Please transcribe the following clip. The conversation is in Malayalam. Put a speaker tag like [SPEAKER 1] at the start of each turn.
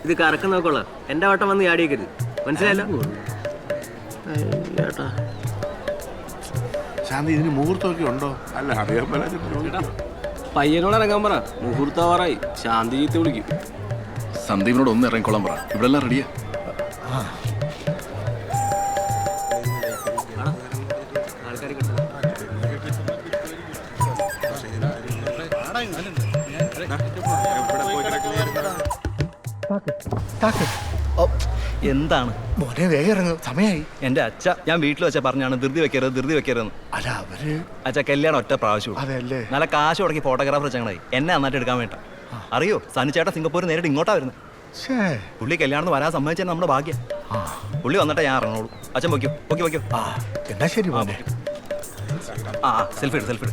[SPEAKER 1] ഇത് കറക്കം നോക്കോളാം. എന്റെ വട്ടം വന്ന് ചാടിയേക്കരുത്, മനസ്സിലായല്ലോ?
[SPEAKER 2] ശാന്തി, ഇതിന് മുഹൂർത്തമൊക്കെ ഉണ്ടോ? അല്ല, അറിയാൻ പറ്റില്ല.
[SPEAKER 3] പയ്യനോട് ഇറങ്ങാൻ പറ, മുഹൂർത്താവാറായി. ശാന്തി ചീത്ത വിളിക്കും.
[SPEAKER 4] സന്ദീപിനോട് ഒന്ന് ഇറങ്ങിക്കോളാൻ പറ, ഇവിടെ എല്ലാം റെഡിയാ.
[SPEAKER 5] എന്താണ്
[SPEAKER 2] മോനെ, വേഗം ഇറങ്ങും, സമയമായി.
[SPEAKER 5] എന്റെ അച്ഛ, ഞാൻ വീട്ടിൽ വെച്ചാൽ പറഞ്ഞാണ് ധൃതി വെക്കരുതെന്ന്.
[SPEAKER 2] അല്ല, അവര്
[SPEAKER 5] അച്ഛ കല്യാണം ഒറ്റ പ്രാവശ്യം,
[SPEAKER 2] അതെല്ലേ?
[SPEAKER 5] നല്ല കാശ് മുടക്കി ഫോട്ടോഗ്രാഫർ ചങ്ങനായി എന്നെ നന്നായിട്ട് എടുക്കാൻ വേണ്ട. അറിയോ, സനിച്ചേട്ടൻ സിംഗപ്പൂർ നേരിട്ട് ഇങ്ങോട്ടാ വരുന്നത്. പുള്ളി കല്യാണം വരാൻ സമ്മതിച്ചാൽ നമ്മുടെ ഭാഗ്യം. പുള്ളി വന്നിട്ടേ ഞാൻ ഇറങ്ങുള്ളൂ. അച്ഛൻ പൊയ്ക്കോ.
[SPEAKER 2] എന്നാ ശരി മോനെ.
[SPEAKER 5] സെൽഫി എടു